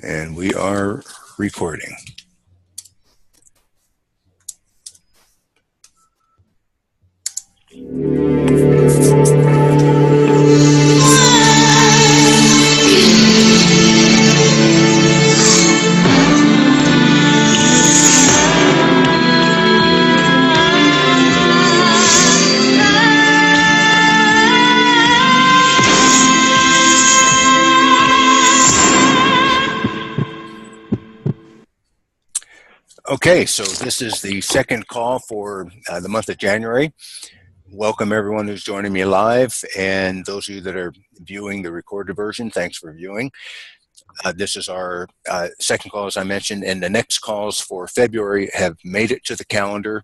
And we are recording. Okay, so this is the second call for the month of January. Welcome everyone who's joining me live, and those of you that are viewing the recorded version, thanks for viewing. This is our second call, as I mentioned, and the next calls for February have made it to the calendar,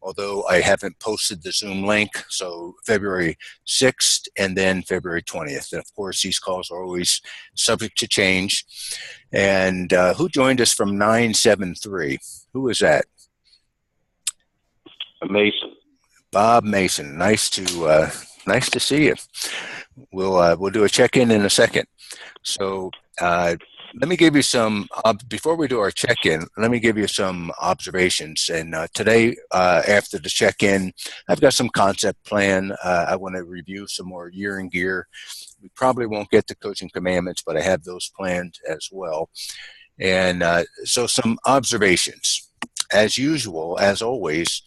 although I haven't posted the Zoom link. So February 6th and then February 20th. And of course, these calls are always subject to change. And who joined us from 973? Who was that? Mason. Bob Mason. Nice to see you. We'll do a check-in in a second. So let me give you some, before we do our check-in, let me give you some observations. And today, after the check-in, I've got some concept plan. I want to review some more year in gear. We probably won't get to coaching commandments, but I have those planned as well. And so some observations. As usual, as always,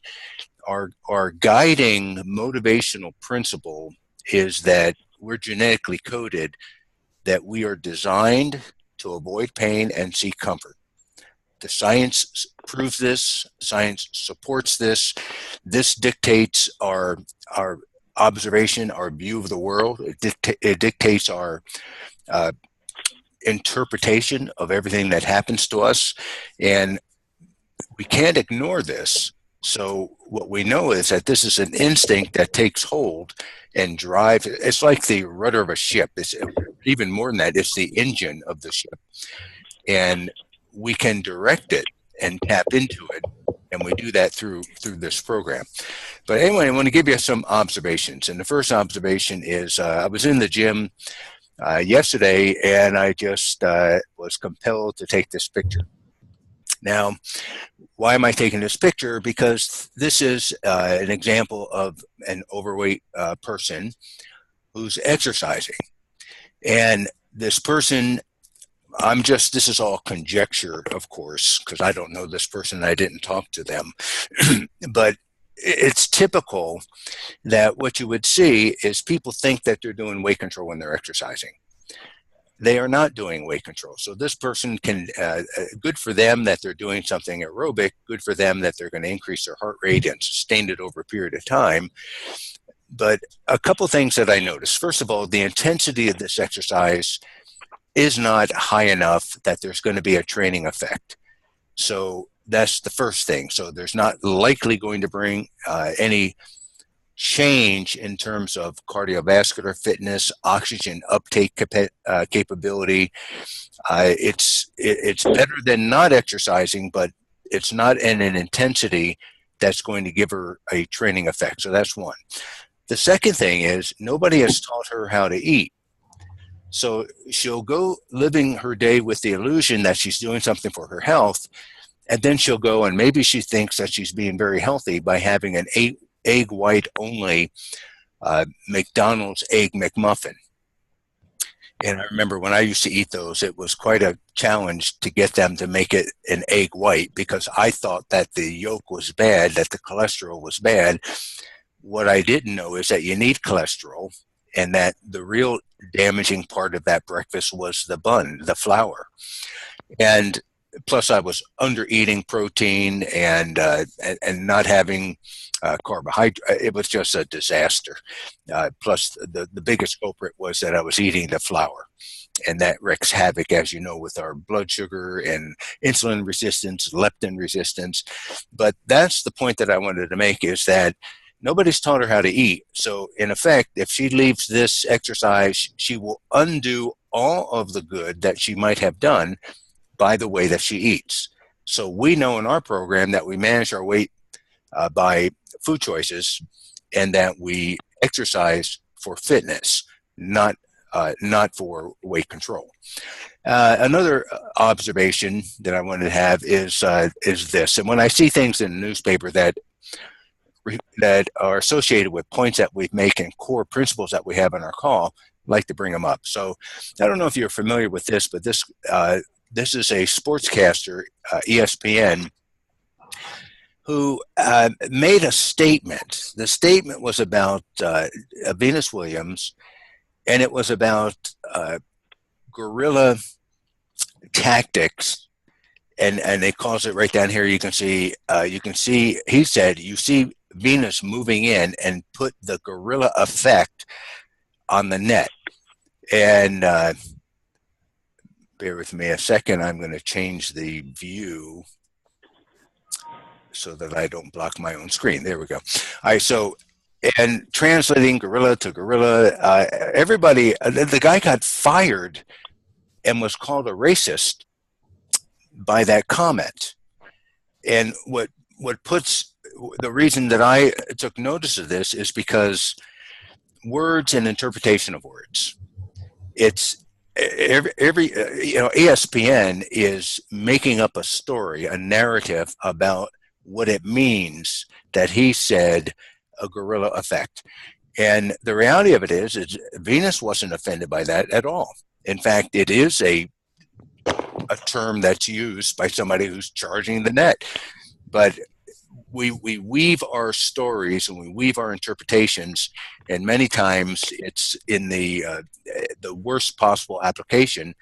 our guiding motivational principle is that we're genetically coded, that we are designed to avoid pain and seek comfort. The science proves this. Science supports this. This dictates our observation, our view of the world. It dictates our interpretation of everything that happens to us, and we can't ignore this. So what we know is that this is an instinct that takes hold and drives. It's like the rudder of a ship. It's even more than that. It's the engine of the ship, and we can direct it and tap into it, and we do that through this program. But anyway, I want to give you some observations. And the first observation is I was in the gym yesterday, and I just was compelled to take this picture. Now, why am I taking this picture? Because this is an example of an overweight person who's exercising. And this person, this is all conjecture, of course, because I don't know this person, I didn't talk to them. But it's typical that what you would see is people think that they're doing weight control when they're exercising. They are not doing weight control. So this person can, good for them that they're doing something aerobic, good for them that they're going to increase their heart rate and sustain it over a period of time. But a couple things that I noticed. First of all, the intensity of this exercise is not high enough that there's going to be a training effect. So that's the first thing. So there's not likely going to bring any change in terms of cardiovascular fitness, oxygen uptake capability. It's better than not exercising, but it's not in an intensity that's going to give her a training effect. So that's one. The second thing is nobody has taught her how to eat. So she'll go living her day with the illusion that she's doing something for her health, and then she'll go and maybe she thinks that she's being very healthy by having an egg white only McDonald's egg McMuffin. And I remember when I used to eat those, it was quite a challenge to get them to make it an egg white because I thought that the yolk was bad, that the cholesterol was bad. What I didn't know is that you need cholesterol, and that the real damaging part of that breakfast was the bun, the flour. And plus I was under eating protein and not having carbohydrate. It was just a disaster. Plus the biggest culprit was that I was eating the flour, and that wreaks havoc, as you know, with our blood sugar and insulin resistance, leptin resistance. But that's the point that I wanted to make, is that nobody's taught her how to eat. So in effect, if she leaves this exercise, she will undo all of the good that she might have done by the way that she eats. So we know in our program that we manage our weight by food choices, and that we exercise for fitness, not for weight control. Another observation that I wanted to have is this. And when I see things in the newspaper that are associated with points that we make and core principles that we have in our call, I like to bring them up. So I don't know if you're familiar with this, but this is a sportscaster, ESPN, who made a statement. The statement was about Venus Williams, and it was about guerrilla tactics, and they calls it right down here. You can see. He said, "You see Venus moving in and put the guerrilla effect on the net." And bear with me a second. I'm going to change the view so that I don't block my own screen. There we go. All right. So, and translating gorilla to gorilla, everybody, the guy got fired and was called a racist by that comment. And what puts the reason that I took notice of this is because words and interpretation of words. It's every ESPN is making up a story, a narrative about what it means that he said a guerrilla effect. And the reality of it is Venus wasn't offended by that at all. In fact, it is a term that's used by somebody who's charging the net. But we weave our stories and we weave our interpretations, and many times it's in the worst possible application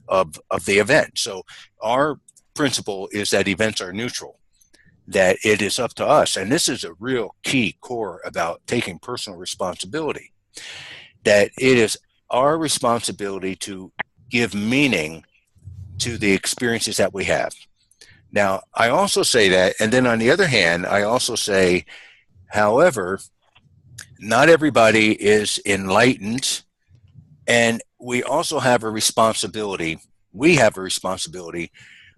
of the event. So our principle is that events are neutral, that it is up to us, and this is a real key core about taking personal responsibility, that it is our responsibility to give meaning to the experiences that we have. Now, I also say that, and then on the other hand, I also say, however, not everybody is enlightened, and we also have a responsibility. We have a responsibility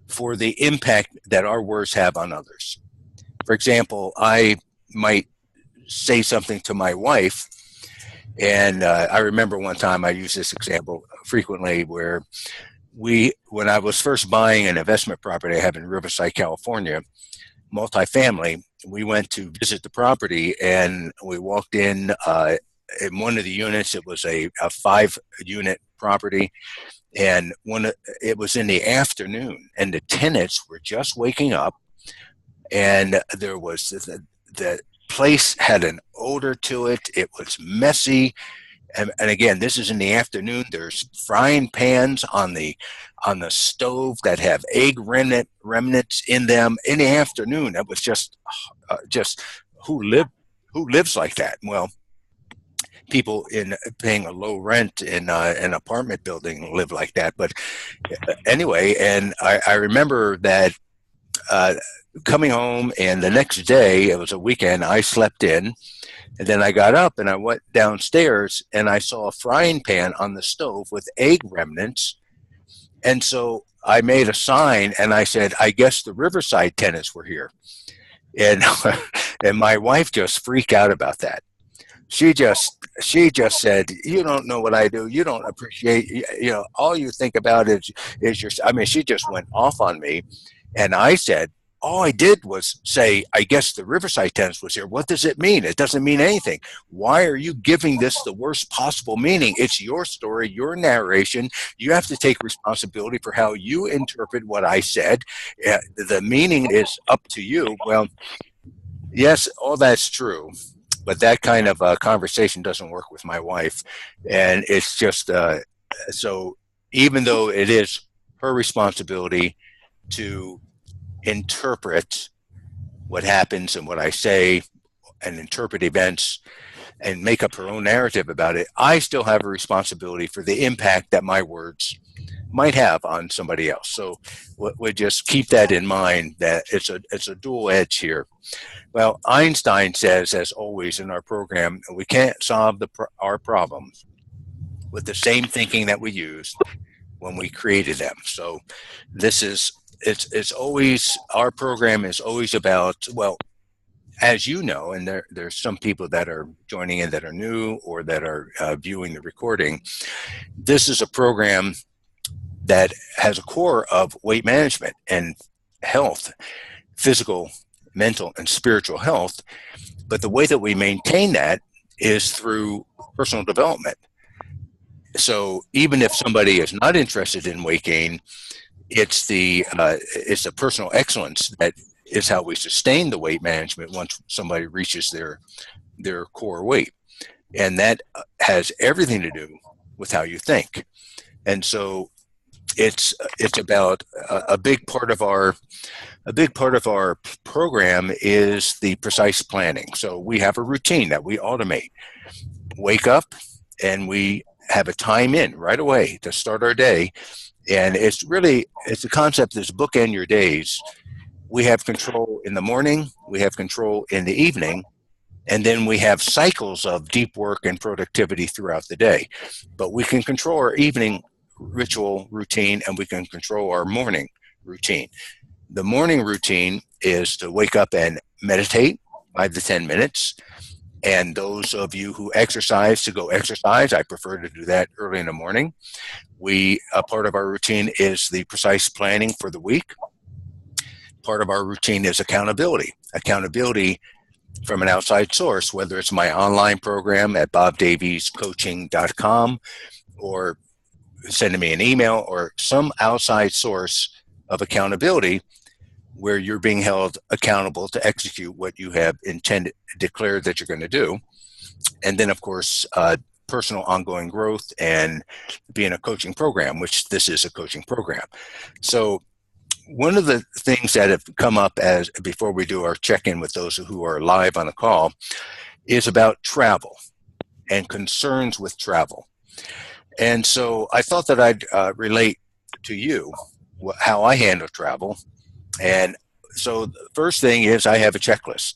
for the impact that our words have on others. For example, I might say something to my wife, and I remember one time I use this example frequently where when I was first buying an investment property I have in Riverside, California, multifamily, we went to visit the property and we walked in one of the units. It was a 5-unit property, and it was in the afternoon, and the tenants were just waking up, and there was the place had an odor to it. It was messy. And again, this is in the afternoon. There's frying pans on the stove that have egg remnants in them in the afternoon. That was just who lives like that? Well, people in paying a low rent in an apartment building live like that. But anyway, and I remember that coming home, and the next day, it was a weekend, I slept in. And then I got up and I went downstairs and I saw a frying pan on the stove with egg remnants. And so I made a sign and I said, I guess the Riverside tenants were here. And and my wife just freaked out about that. She just said, you don't know what I do. You don't appreciate, all you think about is your, I mean, she just went off on me. And I said, all I did was say, I guess the Riverside tenants was here. What does it mean? It doesn't mean anything. Why are you giving this the worst possible meaning? It's your story, your narration. You have to take responsibility for how you interpret what I said. The meaning is up to you. Well, yes, all that's true. But that kind of conversation doesn't work with my wife. And it's just, so even though it is her responsibility to interpret what happens and what I say and interpret events and make up her own narrative about it, I still have a responsibility for the impact that my words might have on somebody else. So we just keep that in mind, that it's a dual edge here. Well, Einstein says, as always in our program, we can't solve our problems with the same thinking that we used when we created them. So this is, it's always, our program is always about, well, as you know, and there's some people that are joining in that are new or that are viewing the recording, this is a program that has a core of weight management and health, physical, mental, and spiritual health. But the way that we maintain that is through personal development. So even if somebody is not interested in weight gain, it's the personal excellence that is how we sustain the weight management once somebody reaches their core weight, and that has everything to do with how you think. And so it's about a big part of our program is the precise planning. So we have a routine that we automate. Wake up, and we have a time in right away to start our day. And it's the concept is bookend your days. We have control in the morning, we have control in the evening, and then we have cycles of deep work and productivity throughout the day. But we can control our evening ritual routine, and we can control our morning routine. The morning routine is to wake up and meditate 5 to 10 minutes. And those of you who exercise, to go exercise. I prefer to do that early in the morning. A part of our routine is the precise planning for the week. Part of our routine is accountability. Accountability from an outside source, whether it's my online program at bobdaviescoaching.com, or sending me an email, or some outside source of accountability where you're being held accountable to execute what you have declared that you're going to do. And then, of course, personal ongoing growth and being a coaching program, which this is a coaching program. So one of the things that have come up before we do our check-in with those who are live on the call is about travel and concerns with travel. And so I thought that I'd relate to you how I handle travel. And so the first thing is I have a checklist.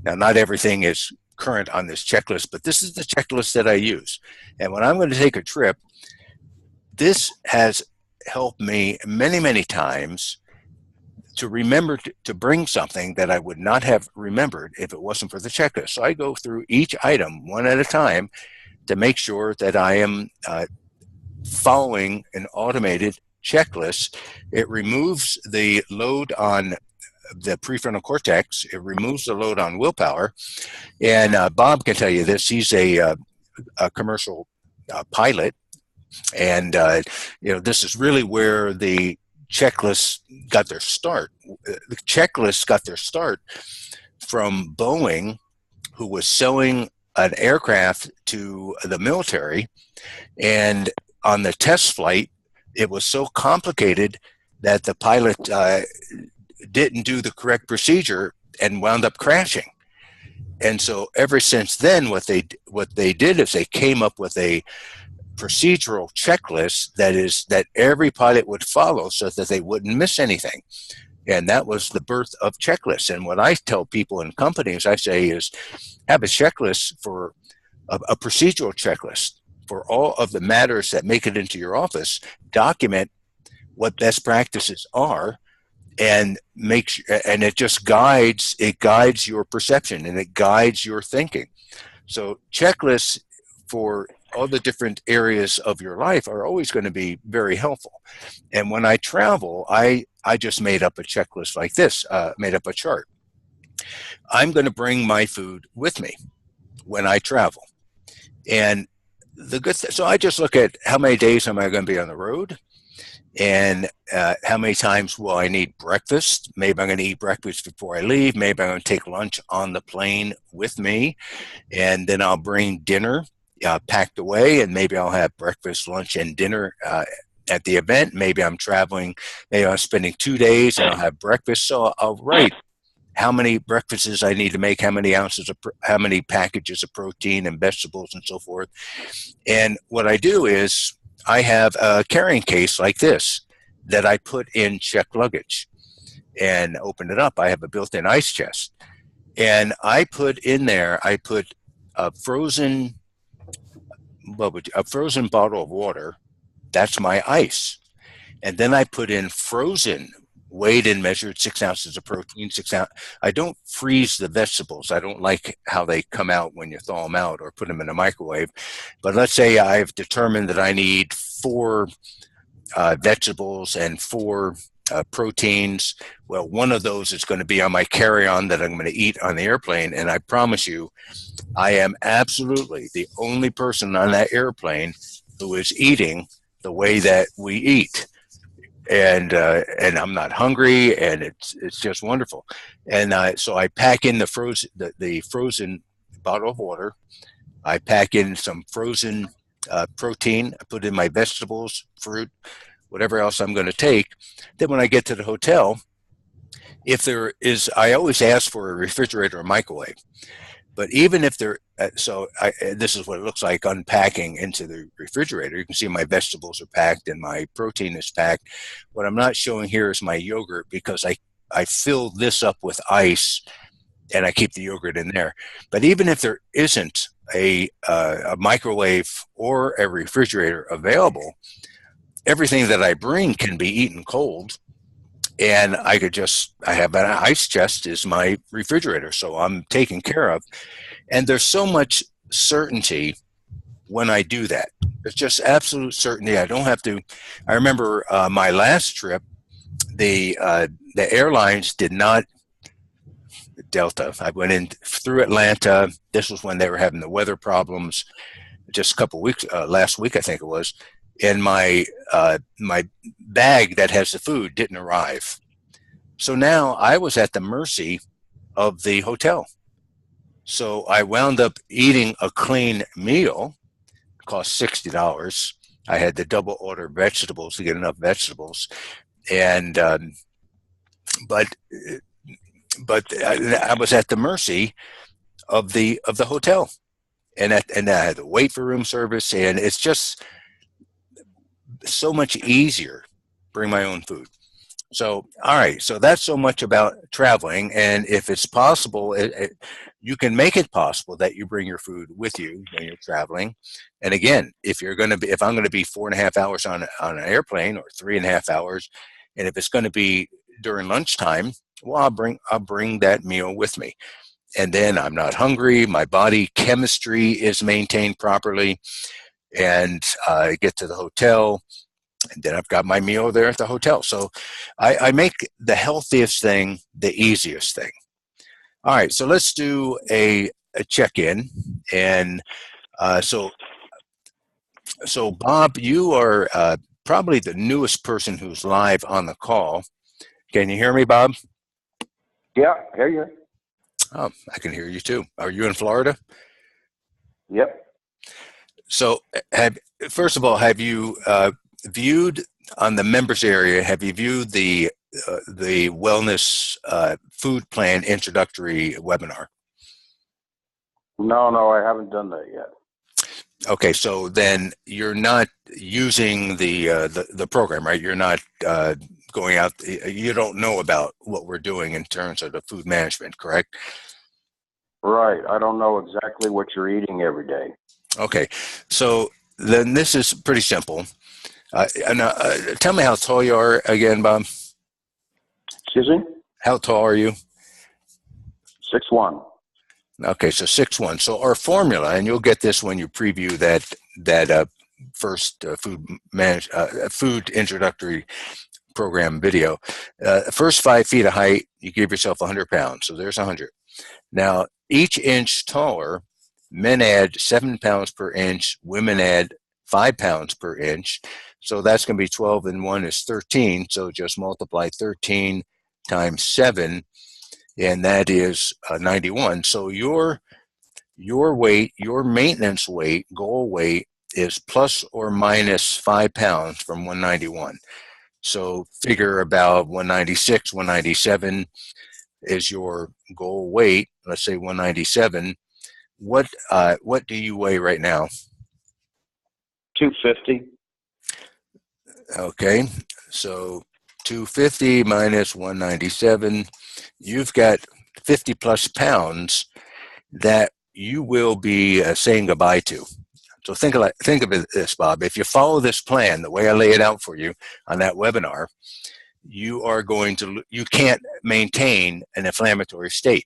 Now, not everything is current on this checklist, but this is the checklist that I use. And when I'm going to take a trip, this has helped me many, many times to remember to bring something that I would not have remembered if it wasn't for the checklist. So I go through each item one at a time to make sure that I am following an automated checklist. It removes the load on the prefrontal cortex. It removes the load on willpower. And Bob can tell you this. He's a commercial pilot. And, this is really where the checklists got their start. The checklists got their start from Boeing, who was selling an aircraft to the military. And on the test flight, it was so complicated that the pilot didn't do the correct procedure and wound up crashing. And so ever since then, what they did is they came up with a procedural checklist that every pilot would follow so that they wouldn't miss anything. And that was the birth of checklists. And what I tell people in companies, I say is have a checklist for a procedural checklist for all of the matters that make it into your office. Document what best practices are, and and it just guides your perception, and it guides your thinking. So checklists for all the different areas of your life are always going to be very helpful. And when I travel, I just made up a checklist like this, made up a chart. I'm going to bring my food with me when I travel. And so I just look at how many days am I going to be on the road, and how many times will I need breakfast. Maybe I'm going to eat breakfast before I leave. Maybe I'm going to take lunch on the plane with me, and then I'll bring dinner packed away, and maybe I'll have breakfast, lunch, and dinner at the event. Maybe I'm traveling, maybe I'm spending 2 days and I'll have breakfast. So I'll write how many breakfasts I need to make, how many packages of protein and vegetables and so forth. And what I do is I have a carrying case like this that I put in checked luggage, and open it up. I have a built-in ice chest, and I put a frozen bottle of water. That's my ice. And then I put in frozen, weighed and measured 6 ounces of protein, 6 ounces. I don't freeze the vegetables. I don't like how they come out when you thaw them out or put them in a microwave. But let's say I've determined that I need 4 vegetables and 4 proteins. Well, one of those is going to be on my carry-on that I'm going to eat on the airplane. And I promise you, I am absolutely the only person on that airplane who is eating the way that we eat. And I'm not hungry, and it's just wonderful. And so I pack in the frozen bottle of water. I pack in some frozen protein. I put in my vegetables, fruit, whatever else I'm going to take. Then when I get to the hotel, if there is, I always ask for a refrigerator or microwave. But even if there, this is what it looks like unpacking into the refrigerator. You can see my vegetables are packed and my protein is packed. What I'm not showing here is my yogurt, because I fill this up with ice and I keep the yogurt in there. But even if there isn't a microwave or a refrigerator available, everything that I bring can be eaten cold. And I have an ice chest is my refrigerator. So I'm taken care of. And there's so much certainty when I do that. There's just absolute certainty. I don't have to. I remember my last trip, the airlines did not, Delta. I went in through Atlanta. This was when they were having the weather problems. Just a couple weeks, last week I think it was, and my bag that has the food didn't arrive. So now I was at the mercy of the hotel. So I wound up eating a clean meal. It cost $60. I had to double order vegetables to get enough vegetables, and but I was at the mercy of the hotel, and I had to wait for room service, and it's just so much easier to bring my own food. So, all right. So that's so much about traveling. And if it's possible, you can make it possible that you bring your food with you when you're traveling. And again, if I'm going to be 4.5 hours on an airplane, or 3.5 hours, and if it's going to be during lunchtime, well, I'll bring that meal with me. And then I'm not hungry. My body chemistry is maintained properly, and I get to the hotel, and then I've got my meal there at the hotel. So I make the healthiest thing the easiest thing. All right, so let's do a check-in. And so Bob, you are probably the newest person who's live on the call. Can you hear me, Bob? Yeah, hear you. Oh, I can hear you too. Are you in Florida? Yep. So first of all, have you viewed on the members area, have you viewed the wellness food plan introductory webinar? No, I haven't done that yet. Okay, so then you're not using the program, right? You're not going out. You don't know about what we're doing in terms of the food management, correct? Right. I don't know exactly what you're eating every day. Okay, so then this is pretty simple. Tell me how tall you are again, Bob. Excuse me? How tall are you? 6'1". Okay, so 6'1". So our formula, and you'll get this when you preview that first food introductory program video. First 5 feet of height, you give yourself 100 pounds. So there's 100. Now, each inch taller, men add 7 pounds per inch, women add 5 pounds per inch. So that's going to be 12, and 1 is 13. So just multiply 13 times 7, and that is 91. So your weight, your maintenance weight, goal weight, is plus or minus 5 pounds from 191. So figure about 196, 197 is your goal weight. Let's say 197. What do you weigh right now? 250. Okay, so 250 minus 197, you've got 50 plus pounds that you will be saying goodbye to. So think of this, Bob. If you follow this plan, the way I lay it out for you on that webinar, you can't maintain an inflammatory state.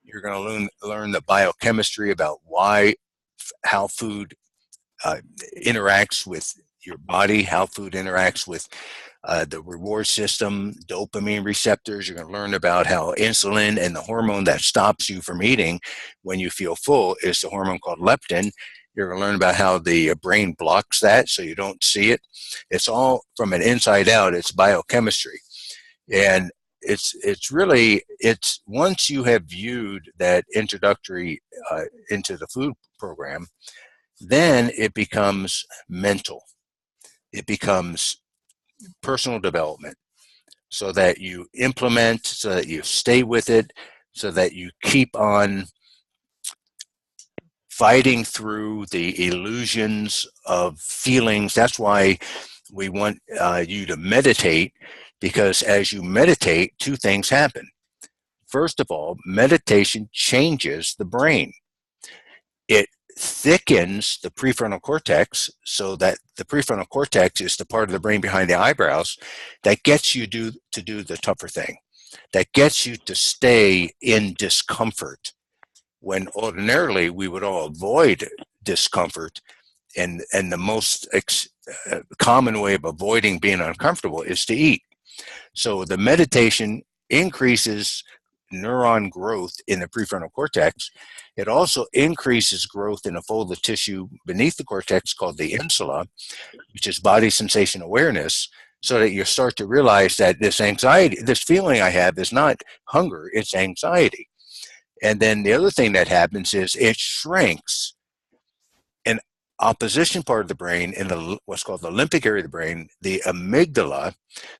You're going to learn the biochemistry about how food interacts with your body, how food interacts with the reward system, dopamine receptors. You're going to learn about how insulin and the hormone that stops you from eating when you feel full is the hormone called leptin. You're going to learn about how the brain blocks that so you don't see it. It's all from an inside out. It's biochemistry. And it's once you have viewed that introductory into the food program, then it becomes mental. It becomes personal development, so that you implement, so that you stay with it, so that you keep on fighting through the illusions of feelings. That's why we want you to meditate, because as you meditate, two things happen. First of all, meditation changes the brain. It thickens the prefrontal cortex, so that the prefrontal cortex is the part of the brain behind the eyebrows that gets you to do the tougher thing, that gets you to stay in discomfort, when ordinarily we would all avoid discomfort. And the most common way of avoiding being uncomfortable is to eat. So the meditation increases neuron growth in the prefrontal cortex. It also increases growth in a fold of tissue beneath the cortex called the insula, which is body sensation awareness, so that you start to realize that this anxiety, this feeling I have is not hunger, it's anxiety. And then the other thing that happens is it shrinks an opposition part of the brain in the what's called the limbic area of the brain, the amygdala.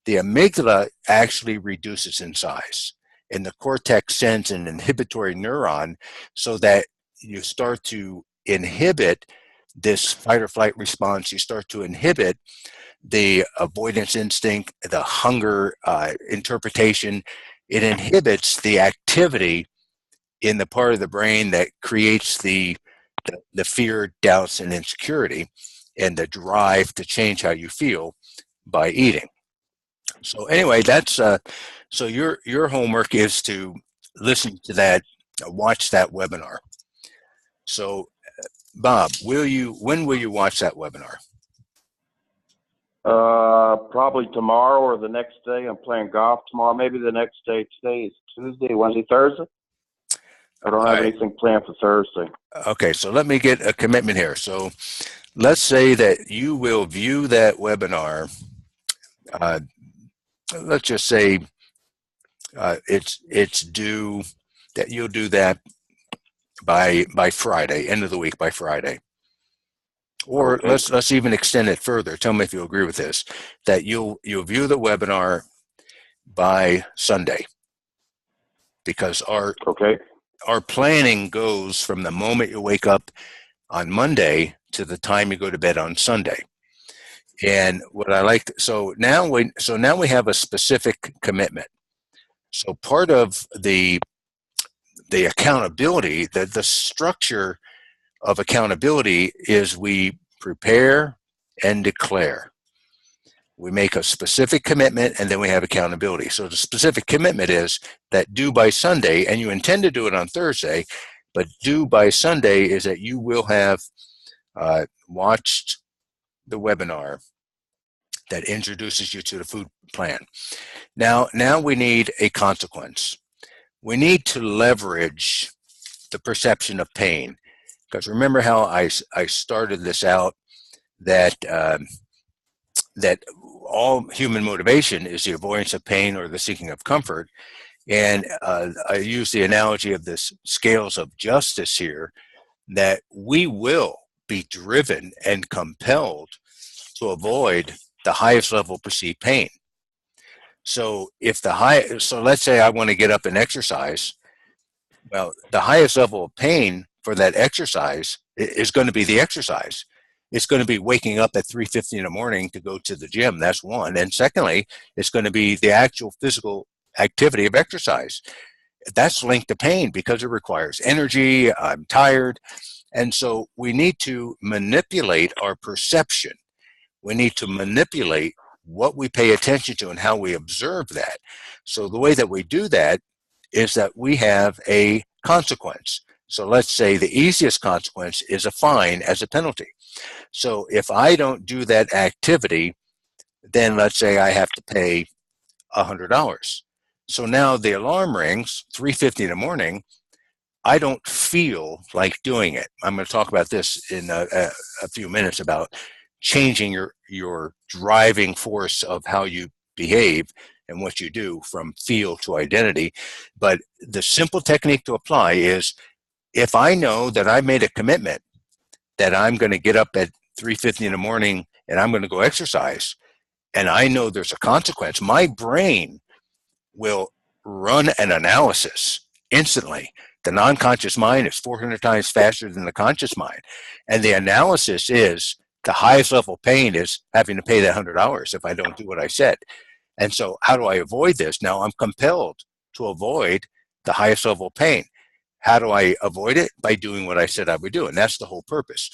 The amygdala actually reduces in size, and the cortex sends an inhibitory neuron so that you start to inhibit this fight or flight response. You start to inhibit the avoidance instinct, the hunger interpretation. It inhibits the activity in the part of the brain that creates the fear, doubts, and insecurity, and the drive to change how you feel by eating. So anyway, that's so your homework is to listen to that, watch that webinar. So Bob, when will you watch that webinar? Probably tomorrow or the next day. I'm playing golf tomorrow. Maybe the next day. Today is Tuesday, Wednesday, Thursday. I don't have anything planned for Thursday. Okay, so let me get a commitment here. So let's say that you will view that webinar. Let's just say it's due that you'll do that by Friday, end of the week, by Friday. Or okay, let's even extend it further. Tell me if you agree with this, that you'll view the webinar by Sunday, because our planning goes from the moment you wake up on Monday to the time you go to bed on Sunday. And what I like, so now we have a specific commitment. So part of the accountability, the structure of accountability is we prepare and declare. We make a specific commitment, and then we have accountability. So the specific commitment is that due by Sunday, and you intend to do it on Thursday, but due by Sunday is that you will have watched the webinar that introduces you to the food plan. Now we need a consequence. We need to leverage the perception of pain, because remember how I started this out, that that all human motivation is the avoidance of pain or the seeking of comfort. And I use the analogy of this scales of justice here, that we will be driven and compelled to avoid the highest level of perceived pain. So so let's say I want to get up and exercise. Well, the highest level of pain for that exercise is going to be the exercise. It's going to be waking up at 3:50 in the morning to go to the gym. That's one. And secondly, it's going to be the actual physical activity of exercise. That's linked to pain because it requires energy. I'm tired. And so we need to manipulate our perception. We need to manipulate what we pay attention to and how we observe that. So the way that we do that is that we have a consequence. So let's say the easiest consequence is a fine as a penalty. So if I don't do that activity, then let's say I have to pay $100. So now the alarm rings 3:50 in the morning. I don't feel like doing it. I'm going to talk about this in a few minutes about changing your driving force of how you behave and what you do from feel to identity. But the simple technique to apply is if I know that I made a commitment that I'm going to get up at 3:50 in the morning and I'm going to go exercise, and I know there's a consequence, my brain will run an analysis instantly. The non-conscious mind is 400 times faster than the conscious mind. And the analysis is the highest level pain is having to pay that $100 if I don't do what I said. And so how do I avoid this? Now I'm compelled to avoid the highest level pain. How do I avoid it? By doing what I said I would do. And that's the whole purpose.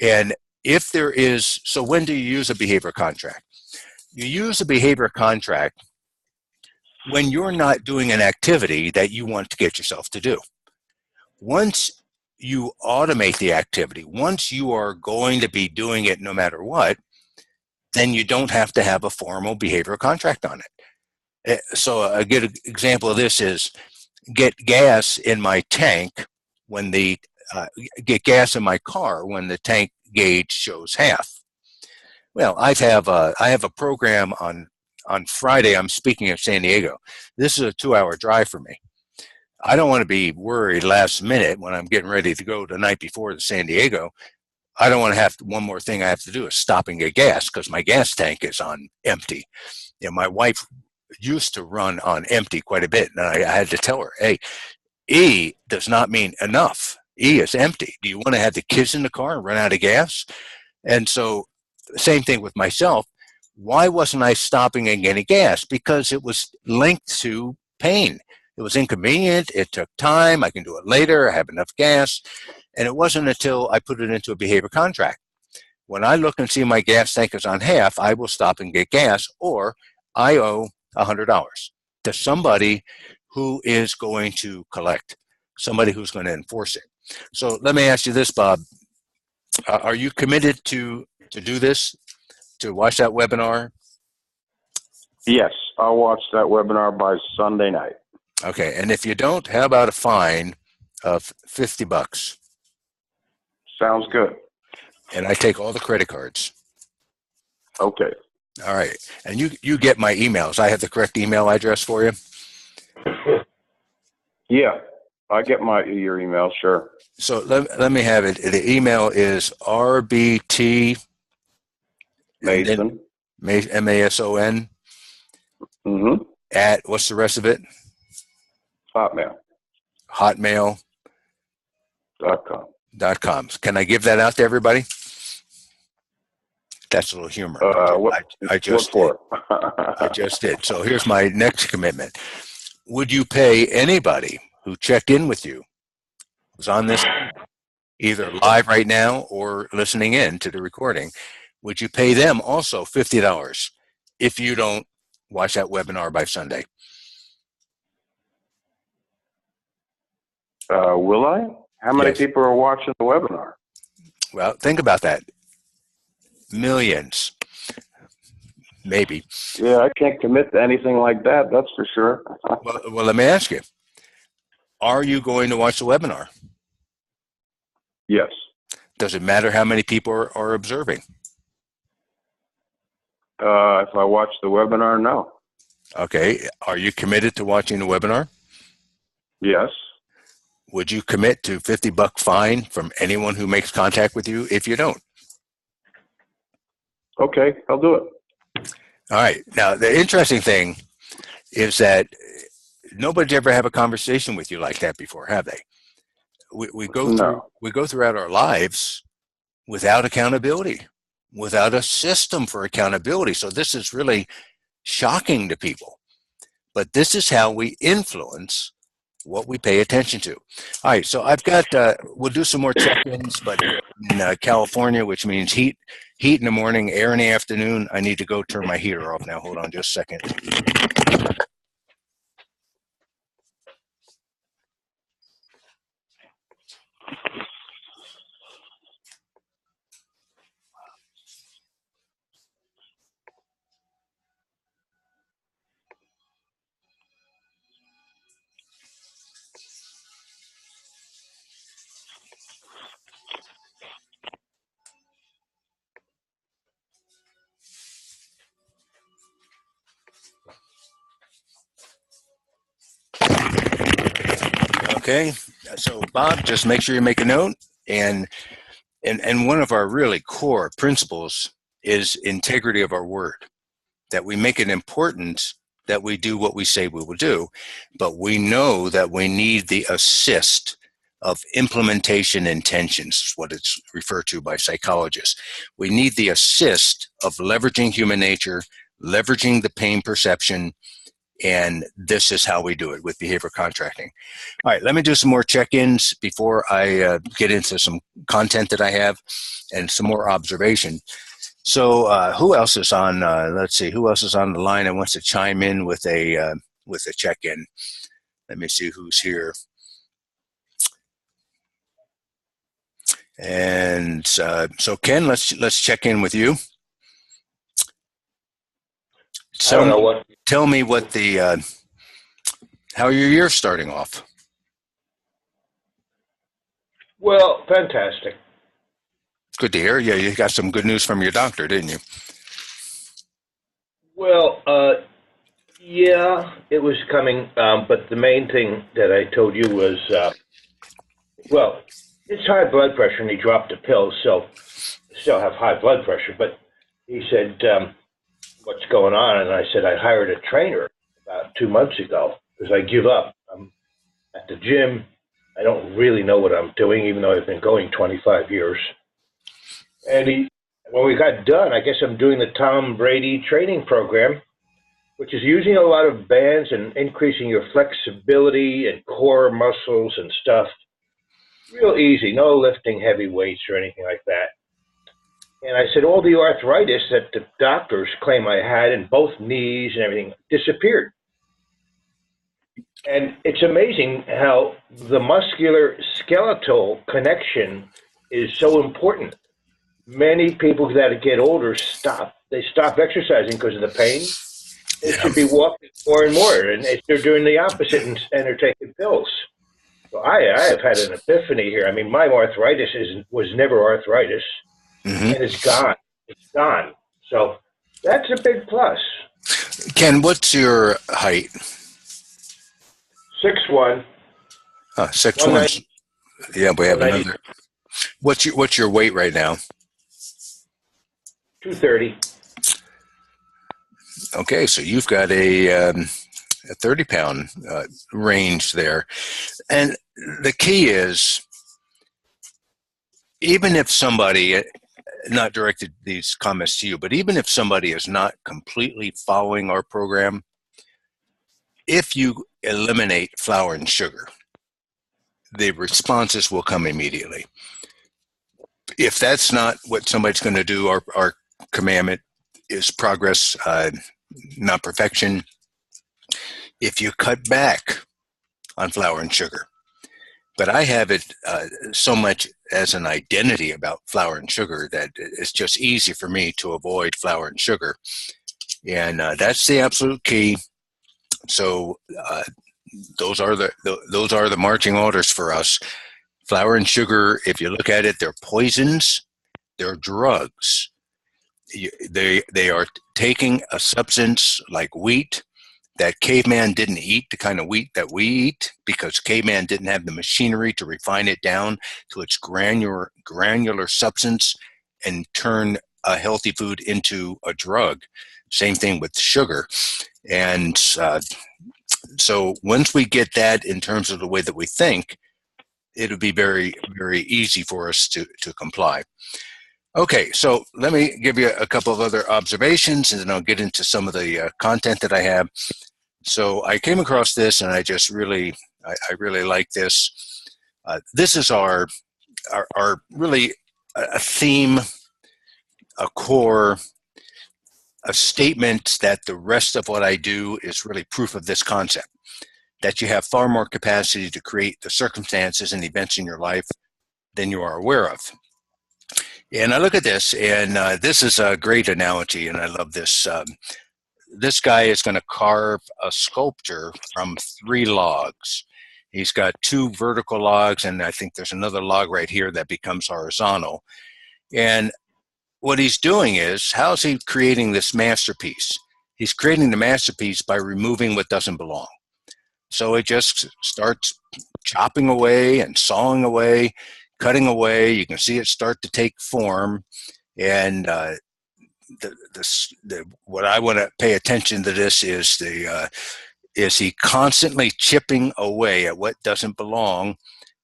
And if there is, so when do you use a behavior contract? You use a behavior contract when you're not doing an activity that you want to get yourself to do. Once you automate the activity, once you are going to be doing it no matter what, then you don't have to have a formal behavioral contract on it. So a good example of this is get gas in my tank when the get gas in my car when the tank gauge shows half. Well, I have a program on Friday. I'm speaking of San Diego. This is a 2-hour drive for me. I don't want to be worried last minute when I'm getting ready to go the night before to San Diego. I don't want to have to, one more thing I have to do is stop and get gas because my gas tank is on empty. You know, my wife used to run on empty quite a bit, and I had to tell her, hey, E does not mean enough. E is empty. Do you want to have the kids in the car and run out of gas? And so, same thing with myself. Why wasn't I stopping and getting gas? Because it was linked to pain. It was inconvenient. It took time. I can do it later. I have enough gas. And it wasn't until I put it into a behavior contract. When I look and see my gas tank is on half, I will stop and get gas, or I owe $100 to somebody who is going to collect, somebody who's going to enforce it. So let me ask you this, Bob. Are you committed to do this, to watch that webinar? Yes, I'll watch that webinar by Sunday night. Okay, and if you don't, how about a fine of $50? Sounds good. And I take all the credit cards. Okay. All right, and you get my emails. I have the correct email address for you. Yeah, I get your email, sure. So let me have it. The email is RBT Mason. MASON at, what's the rest of it? Hotmail. Hotmail.com. Can I give that out to everybody? That's a little humor. I just did. I just did. So here's my next commitment. Would you pay anybody who checked in with you, who's on this, either live right now or listening in to the recording, would you pay them also $50 if you don't watch that webinar by Sunday? Will I? How many Yes. people are watching the webinar? Well, think about that. Millions. Maybe. Yeah, I can't commit to anything like that, that's for sure. Well, let me ask you. Are you going to watch the webinar? Yes. Does it matter how many people are observing? If I watch the webinar, no. Okay. Are you committed to watching the webinar? Yes. Would you commit to $50 fine from anyone who makes contact with you if you don't? Okay, I'll do it. All right. Now, the interesting thing is that nobody's ever had a conversation with you like that before, have they? We go throughout our lives without accountability, without a system for accountability. So this is really shocking to people. But this is how we influence what we pay attention to. All right, so I've got, we'll do some more check-ins, but in California, which means heat in the morning, air in the afternoon. I need to go turn my heater off now. Hold on just a second. Okay. So Bob, just make sure you make a note. And one of our really core principles is integrity of our word, that we make it important that we do what we say we will do, but we know that we need the assist of implementation intentions, is what it's referred to by psychologists. We need the assist of leveraging human nature, leveraging the pain perception, and this is how we do it with behavior contracting. All right, let me do some more check-ins before I get into some content that I have and some more observation. So who else is on, let's see, who else is on the line and wants to chime in with a check-in? Let me see who's here. And so Ken, let's check in with you. I don't know what. Tell me what how your year's starting off. Well, fantastic. Good to hear. Yeah, you got some good news from your doctor, didn't you? Well, yeah, it was coming, but the main thing that I told you was, well, it's high blood pressure, and he dropped the pill, so I still have high blood pressure. But he said, what's going on? And I said, I hired a trainer about 2 months ago because I give up. I'm at the gym. I don't really know what I'm doing, even though I've been going 25 years. And when we got done, I guess I'm doing the Tom Brady training program, which is using a lot of bands and increasing your flexibility and core muscles and stuff. Real easy, no lifting heavy weights or anything like that. And I said all the arthritis that the doctors claim I had in both knees and everything disappeared. And it's amazing how the muscular skeletal connection is so important. Many people that get older they stop exercising because of the pain. They should be walking more and more, and they're doing the opposite and they're taking pills. So I have had an epiphany here. I mean, my arthritis was never arthritis, and it's gone. It's gone. So that's a big plus. Ken, what's your height? 6'1". 6'1". Yeah, we have another. What's your weight right now? 230. Okay, so you've got a 30-pound range there. And the key is, even if somebody, not directed these comments to you, but even if somebody is not completely following our program, if you eliminate flour and sugar, the responses will come immediately. If that's not what somebody's going to do, our commandment is progress, not perfection. If you cut back on flour and sugar, but I have it so much as an identity about flour and sugar that it's just easy for me to avoid flour and sugar. And that's the absolute key. So those are the marching orders for us. Flour and sugar, if you look at it, they're poisons, they're drugs. They are taking a substance like wheat that caveman didn't eat, the kind of wheat that we eat, because caveman didn't have the machinery to refine it down to its granular substance and turn a healthy food into a drug. Same thing with sugar. And so once we get that in terms of the way that we think, it'll be very, very easy for us to comply. Okay, so let me give you a couple of other observations, and then I'll get into some of the content that I have. So I came across this, and I just really like this. This is our really a theme, a core, a statement that the rest of what I do is really proof of this concept, that you have far more capacity to create the circumstances and events in your life than you are aware of. And I look at this, and this is a great analogy, and I love this. This guy is going to carve a sculpture from 3 logs. He's got 2 vertical logs, and I think there's another log right here that becomes horizontal. And what he's doing is, how's he creating this masterpiece? He's creating the masterpiece by removing what doesn't belong. So it just starts chopping away and sawing away, cutting away. You can see it start to take form. And what I want to pay attention to this is he constantly chipping away at what doesn't belong,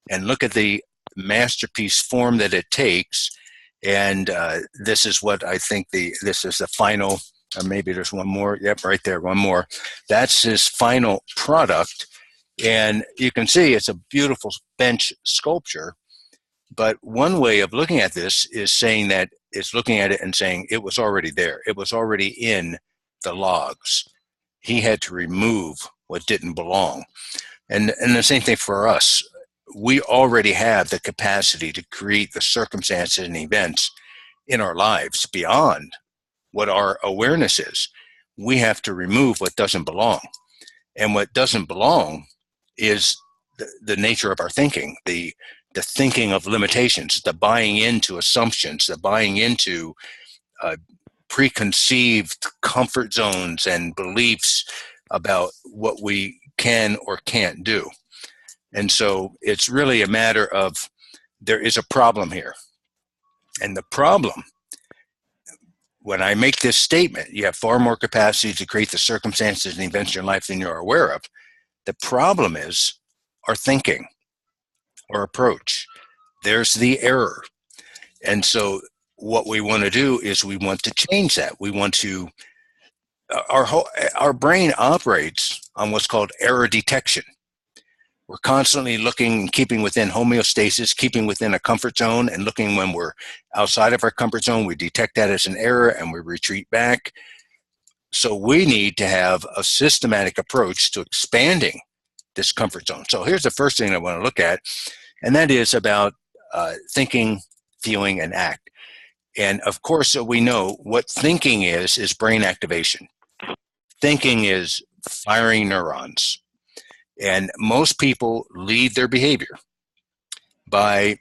and look at the masterpiece form that it takes. And this is what I think this is the final, or maybe there's one more. Yep, right there, one more. That's his final product. And you can see it's a beautiful bench sculpture. But one way of looking at this is saying that it's looking at it and saying it was already there. It was already in the logs. He had to remove what didn't belong. And the same thing for us. We already have the capacity to create the circumstances and events in our lives beyond what our awareness is. We have to remove what doesn't belong. And what doesn't belong is the nature of our thinking, the thinking of limitations, the buying into assumptions, the buying into preconceived comfort zones and beliefs about what we can or can't do. And so it's really a matter of, there is a problem here. And the problem, when I make this statement, you have far more capacity to create the circumstances and events in your life than you're aware of. The problem is our thinking, our approach. There's the error. And so what we want to do is we want to change that. We want to, our brain operates on what's called error detection. We're constantly looking and keeping within homeostasis, keeping within a comfort zone, and looking when we're outside of our comfort zone. We detect that as an error and we retreat back. So we need to have a systematic approach to expanding this comfort zone. So here's the first thing I want to look at, and that is about thinking, feeling, and act. And of course, we know what thinking is brain activation. Thinking is firing neurons. And most people lead their behavior by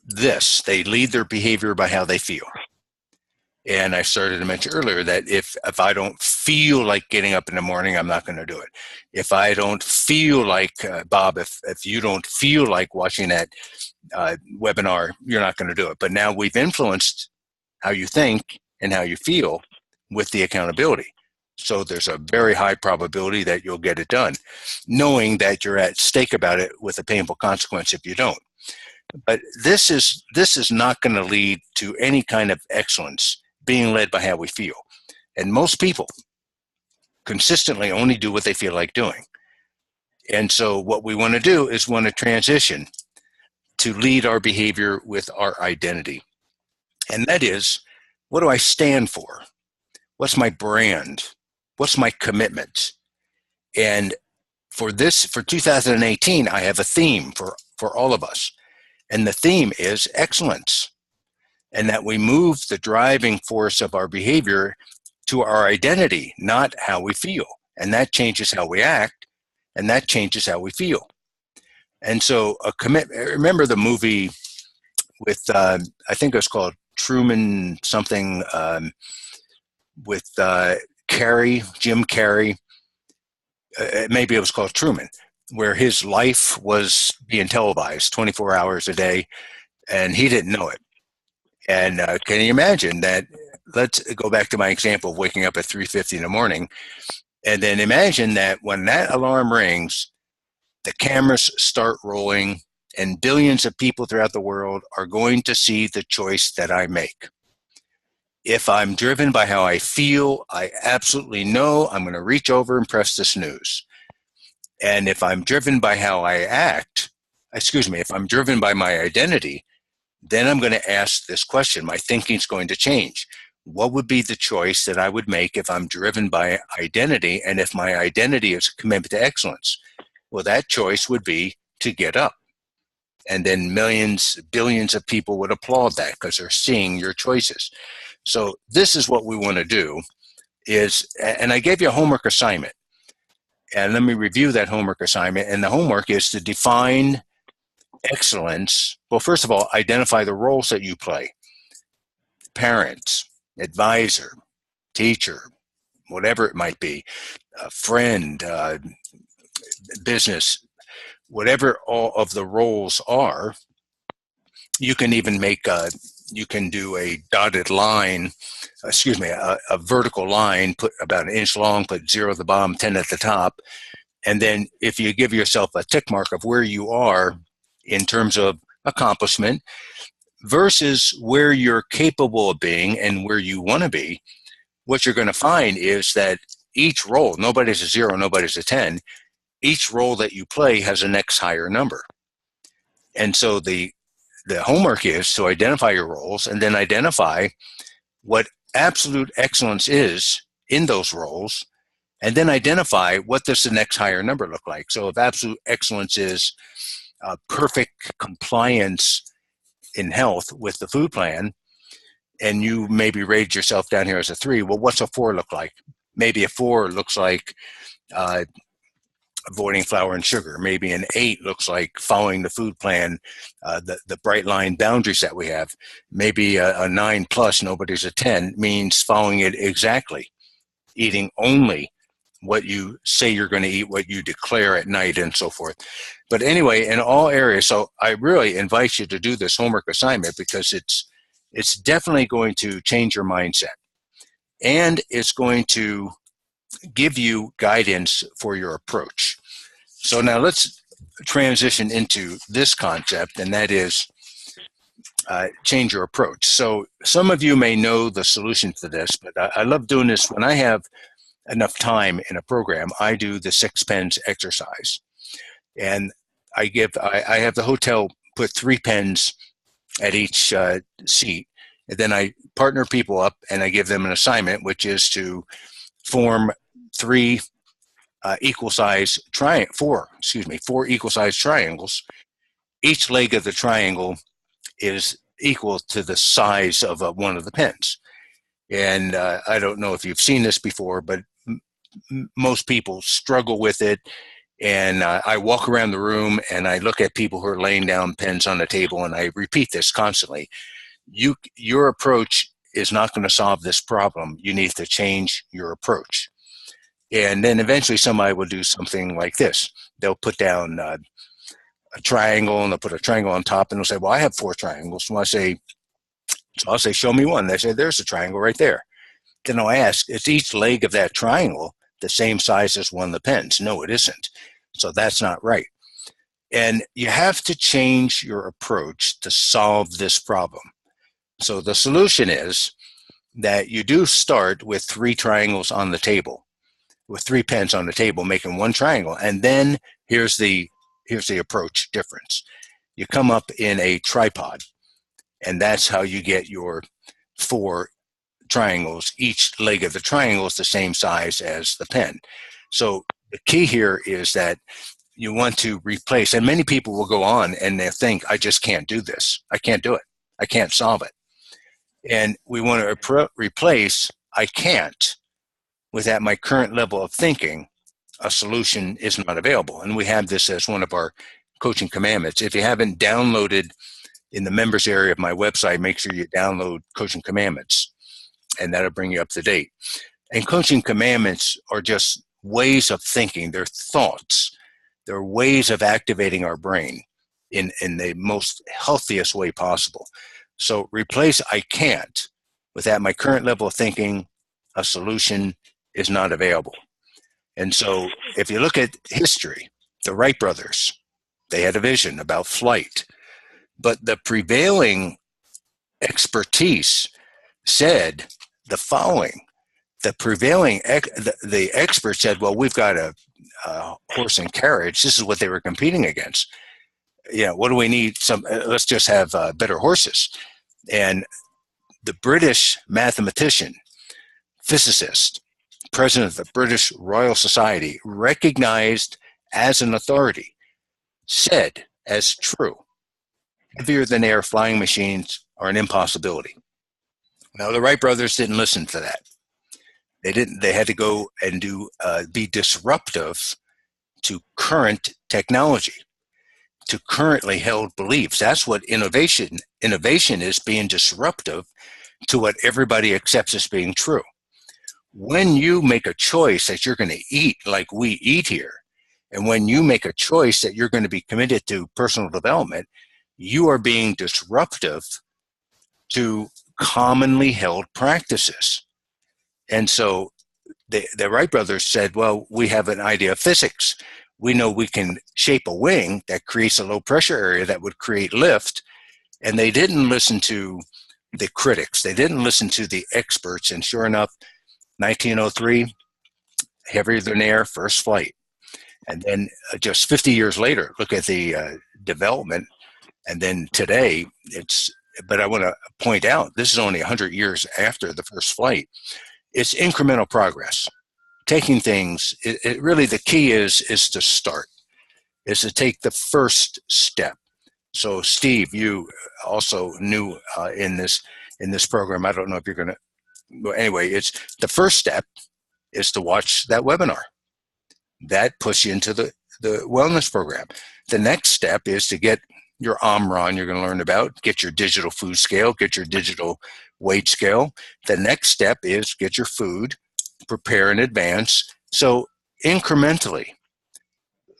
this. They lead their behavior by how they feel. And I started to mention earlier that if I don't feel like getting up in the morning, I'm not going to do it. If I don't feel like, Bob, if you don't feel like watching that webinar, you're not going to do it. But now we've influenced how you think and how you feel with the accountability. So there's a very high probability that you'll get it done, knowing that you're at stake about it with a painful consequence if you don't. But this is not going to lead to any kind of excellence, being led by how we feel. And most people consistently only do what they feel like doing. And so what we want to do is want to transition to lead our behavior with our identity. And that is, what do I stand for? What's my brand? What's my commitment? And for 2018, I have a theme for all of us. And the theme is excellence. And that we move the driving force of our behavior to our identity, not how we feel. And that changes how we act, and that changes how we feel. And so a commitment, remember the movie with, I think it was called Truman something, with Jim Carrey. Maybe it was called Truman, where his life was being televised 24 hours a day, and he didn't know it. And can you imagine that? Let's go back to my example of waking up at 3:50 in the morning, and then imagine that when that alarm rings, the cameras start rolling, and billions of people throughout the world are going to see the choice that I make. If I'm driven by how I feel, I absolutely know I'm going to reach over and press the snooze. And if I'm driven by how I act, if I'm driven by my identity, then I'm going to ask this question. My thinking's going to change. What would be the choice that I would make if I'm driven by identity, and if my identity is a commitment to excellence? Well, that choice would be to get up. And then millions, billions of people would applaud that because they're seeing your choices. So this is what we want to do is, and I gave you a homework assignment. And let me review that homework assignment. And the homework is to define excellence. Well, first of all, identify the roles that you play. Parent, advisor, teacher, whatever it might be, a friend, business, whatever all of the roles are, you can even make you can do a dotted line, excuse me, a vertical line, put about an inch long, put 0 at the bottom, 10 at the top. And then if you give yourself a tick mark of where you are in terms of accomplishment versus where you're capable of being and where you want to be, what you're going to find is that each role, nobody's a 0, nobody's a 10, each role that you play has a next higher number. And so the homework is to identify your roles and then identify what absolute excellence is in those roles, and then identify what does the next higher number look like. So if absolute excellence is perfect compliance in health with the food plan, and you maybe rate yourself down here as a 3, well, what's a 4 look like? Maybe a 4 looks like avoiding flour and sugar. Maybe an 8 looks like following the food plan, the bright line boundaries that we have. Maybe a 9 plus, nobody's a 10, means following it exactly, eating only what you say you're going to eat, what you declare at night, and so forth. But anyway, in all areas, so I really invite you to do this homework assignment because it's definitely going to change your mindset, and it's going to give you guidance for your approach. So now let's transition into this concept, and that is change your approach. So some of you may know the solution to this, but I love doing this when I have enough time in a program. I do the 6 pens exercise, and I have the hotel put 3 pens at each seat, and then I partner people up and I give them an assignment, which is to form 4 equal size triangles. Each leg of the triangle is equal to the size of one of the pens. And I don't know if you've seen this before, but most people struggle with it. And I walk around the room and I look at people who are laying down pens on the table, and I repeat this constantly. Your approach is not going to solve this problem. You need to change your approach. And then eventually somebody will do something like this. They'll put down a triangle, and they'll put a triangle on top, and they'll say, well, I have 4 triangles. So I'll say, show me one. They say, there's a triangle right there. Then I'll ask, is each leg of that triangle the same size as one of the pens? No, it isn't. So that's not right. And you have to change your approach to solve this problem. So the solution is that you do start with 3 triangles on the table, with 3 pens on the table, making 1 triangle. And then here's the approach difference. You come up in a tripod, and that's how you get your 4 triangles. Each leg of the triangle is the same size as the pen. So the key here is that you want to replace, and many people will go on and they think, I just can't do this. I can't do it. I can't solve it. And we want to replace I can't with, at my current level of thinking, a solution is not available. And we have this as one of our coaching commandments. If you haven't downloaded in the members area of my website, make sure you download coaching commandments, and that'll bring you up to date. And coaching commandments are just ways of thinking. They're thoughts. They're ways of activating our brain in the most healthiest way possible. So replace I can't with, at my current level of thinking, a solution is not available. And so if you look at history, the Wright Brothers, they had a vision about flight, but the prevailing expertise said the following. The expert said, well, we've got a horse and carriage. This is what they were competing against. What do we need? Let's just have better horses. And the British mathematician, physicist, president of the British Royal Society, recognized as an authority, said as true, heavier than air flying machines are an impossibility. Now, the Wright brothers didn't listen to that. They didn't. They had to go and be disruptive to current technology, to currently held beliefs. That's what innovation is, being disruptive to what everybody accepts as being true. When you make a choice that you're going to eat like we eat here, And when you make a choice that you're going to be committed to personal development, you are being disruptive to commonly held practices. And so the Wright brothers said, well, we have an idea of physics. We know we can shape a wing that creates a low pressure area that would create lift. And they didn't listen to the critics. They didn't listen to the experts. And sure enough, 1903, heavier than air, first flight. And then just 50 years later, look at the development. And then today, but I want to point out, this is only 100 years after the first flight. It's incremental progress. Taking things, it really, the key is to start, is to take the first step. So Steve, you also knew in this program, I don't know if you're going to, well, anyway, it's the first step is to watch that webinar. That puts you into the wellness program. The next step is to get your Omron you're going to learn about, get your digital food scale, get your digital weight scale. The next step is get your food, prepare in advance. So incrementally,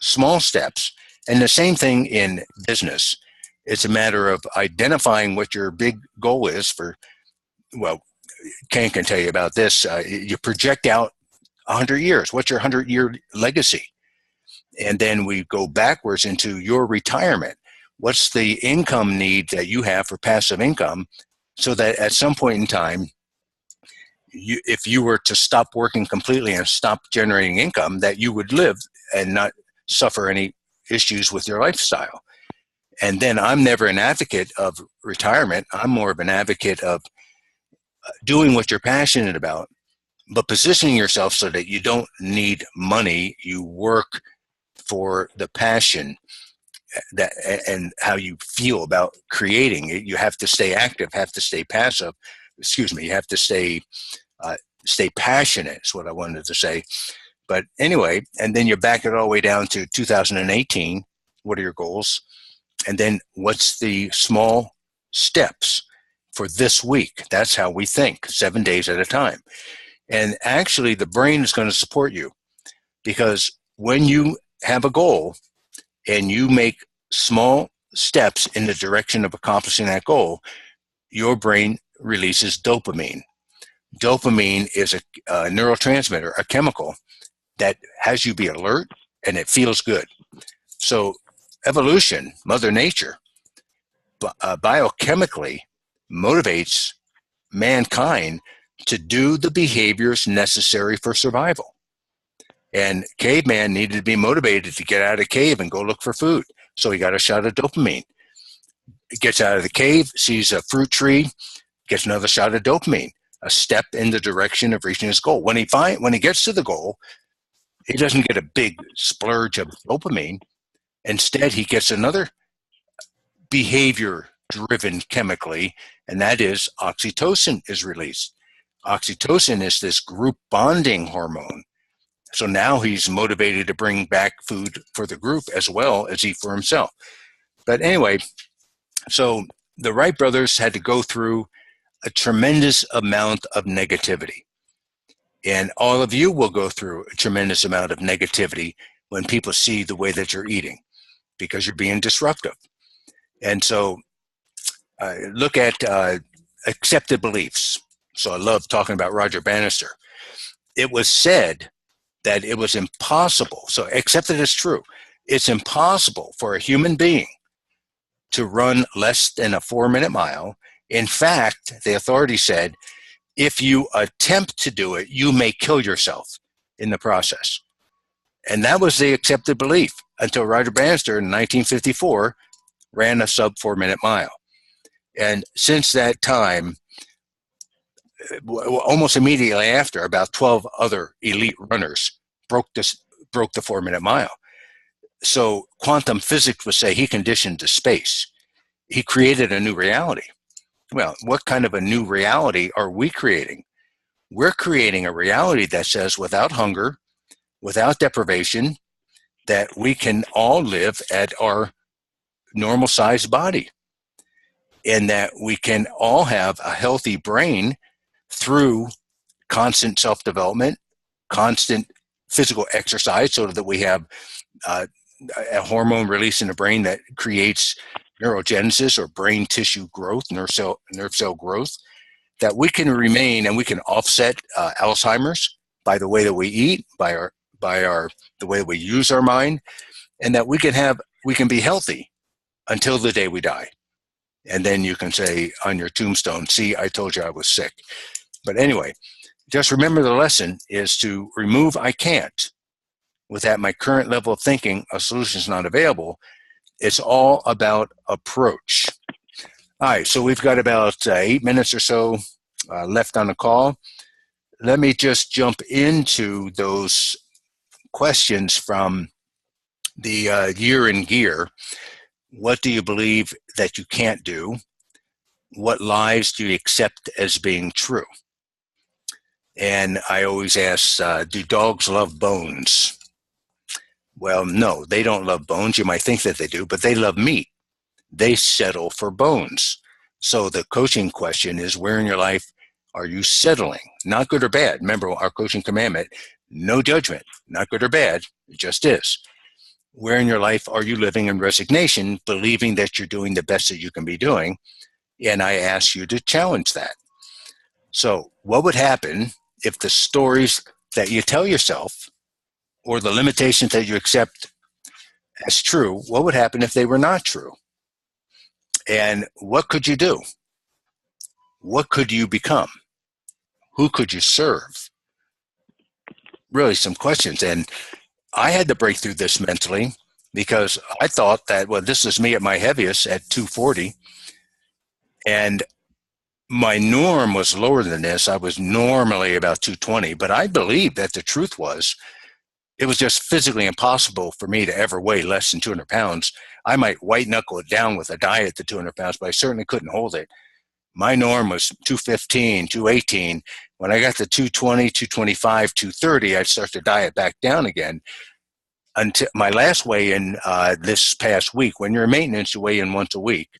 small steps. And the same thing in business. It's a matter of identifying what your big goal is for, well, Ken can tell you about this. You project out 100 years. What's your 100-year legacy? And then we go backwards into your retirement. What's the income need that you have for passive income so that at some point in time, if you were to stop working completely and stop generating income, that you would live and not suffer any issues with your lifestyle. And then I'm never an advocate of retirement. I'm more of an advocate of doing what you're passionate about, but positioning yourself so that you don't need money. You work for the passion that and how you feel about creating it. You have to stay active, have to stay passive. You have to stay passionate is what I wanted to say. But anyway, and then you back it all the way down to 2018. What are your goals? And then what's the small steps for this week? That's how we think, 7 days at a time. And actually, the brain is going to support you, because when you have a goal and you make small steps in the direction of accomplishing that goal, your brain releases dopamine. Dopamine is a neurotransmitter, a chemical that has you be alert and it feels good. So evolution, Mother Nature, biochemically motivates mankind to do the behaviors necessary for survival. And caveman needed to be motivated to get out of the cave and go look for food. So he got a shot of dopamine. He gets out of the cave, sees a fruit tree, gets another shot of dopamine, a step in the direction of reaching his goal. When he gets to the goal, he doesn't get a big splurge of dopamine. Instead, he gets another behavior-driven chemically, and that is oxytocin is released. Oxytocin is this group bonding hormone. So now he's motivated to bring back food for the group as well as eat for himself. But anyway, so the Wright brothers had to go through a tremendous amount of negativity. And all of you will go through a tremendous amount of negativity when people see the way that you're eating, because you're being disruptive. And so look at accepted beliefs. So I love talking about Roger Bannister. It was said that it was impossible. So accepted as true. It's impossible for a human being to run less than a 4-minute mile. In fact, the authority said, if you attempt to do it, you may kill yourself in the process. And that was the accepted belief until Roger Bannister in 1954 ran a sub 4-minute mile. And since that time, almost immediately after, about 12 other elite runners broke the 4-minute mile. So quantum physics would say he conditioned the space. He created a new reality. Well, what kind of a new reality are we creating? We're creating a reality that says without hunger, without deprivation, that we can all live at our normal sized body, and that we can all have a healthy brain through constant self-development, constant physical exercise so that we have a hormone release in the brain that creates neurogenesis or brain tissue growth, nerve cell growth, that we can remain and we can offset Alzheimer's by the way that we eat, by the way that we use our mind, and that we can be healthy until the day we die. And then you can say on your tombstone, see, I told you I was sick. But anyway, just remember the lesson is to remove I can't. With at my current level of thinking, a solution is not available. It's all about approach. All right, so we've got about 8 minutes or so left on the call. Let me just jump into those questions from the year in gear. What do you believe that you can't do? What lies do you accept as being true? And I always ask, do dogs love bones? Well, no, they don't love bones. You might think that they do, but they love meat. They settle for bones. So the coaching question is, where in your life are you settling? Not good or bad. Remember our coaching commandment, no judgment, not good or bad, it just is. Where in your life are you living in resignation, believing that you're doing the best that you can be doing? And I ask you to challenge that. So what would happen if the stories that you tell yourself or the limitations that you accept as true, what would happen if they were not true? And what could you do? What could you become? Who could you serve? Really some questions. And I had to break through this mentally because I thought that, well, this is me at my heaviest at 240. And my norm was lower than this. I was normally about 220, but I believed that the truth was it was just physically impossible for me to ever weigh less than 200 pounds. I might white knuckle it down with a diet to 200 pounds, but I certainly couldn't hold it. My norm was 215, 218. When I got to 220, 225, 230, I'd start to diet back down again. Until my last weigh-in this past week, when you're in maintenance, you weigh in once a week.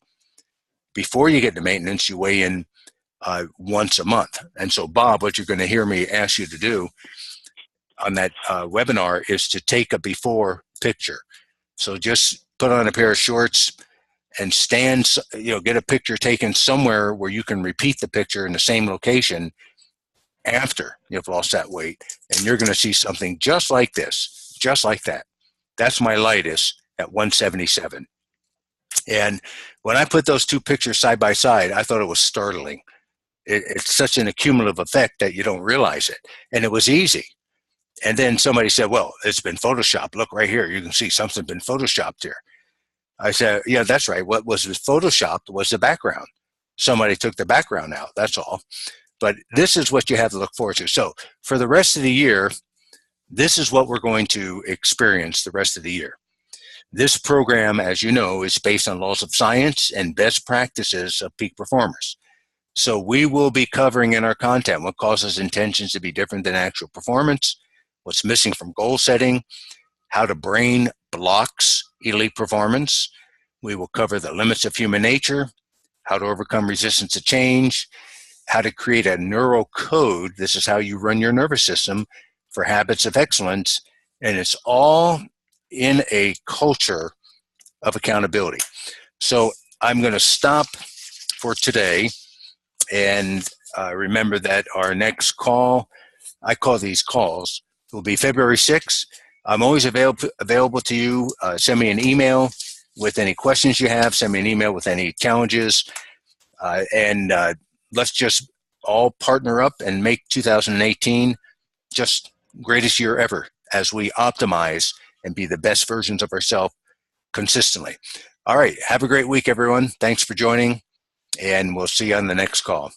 Before you get to maintenance, you weigh in once a month. And so, Bob, what you're going to hear me ask you to do on that webinar is to take a before picture. So just put on a pair of shorts and stand, get a picture taken somewhere where you can repeat the picture in the same location after you've lost that weight. And you're going to see something just like this, just like that. That's my lightest at 177. And when I put those two pictures side by side, I thought it was startling. It's such an accumulative effect that you don't realize it. And it was easy. And then somebody said, well, it's been photoshopped. Look right here. You can see something been photoshopped here. I said, yeah, that's right. What was photoshopped was the background. Somebody took the background out. That's all. But this is what you have to look forward to. So for the rest of the year, this is what we're going to experience the rest of the year. This program, as you know, is based on laws of science and best practices of peak performers. So we will be covering in our content what causes intentions to be different than actual performance, what's missing from goal setting, how the brain blocks elite performance. We will cover the limits of human nature, how to overcome resistance to change, how to create a neural code. This is how you run your nervous system for habits of excellence. And it's all in a culture of accountability. So I'm going to stop for today. And remember that our next call, I call these calls, will be February 6th. I'm always available to you. Send me an email with any questions you have. Send me an email with any challenges. And let's just all partner up and make 2018 just greatest year ever as we optimize and be the best versions of ourselves consistently. All right. Have a great week, everyone. Thanks for joining, and we'll see you on the next call.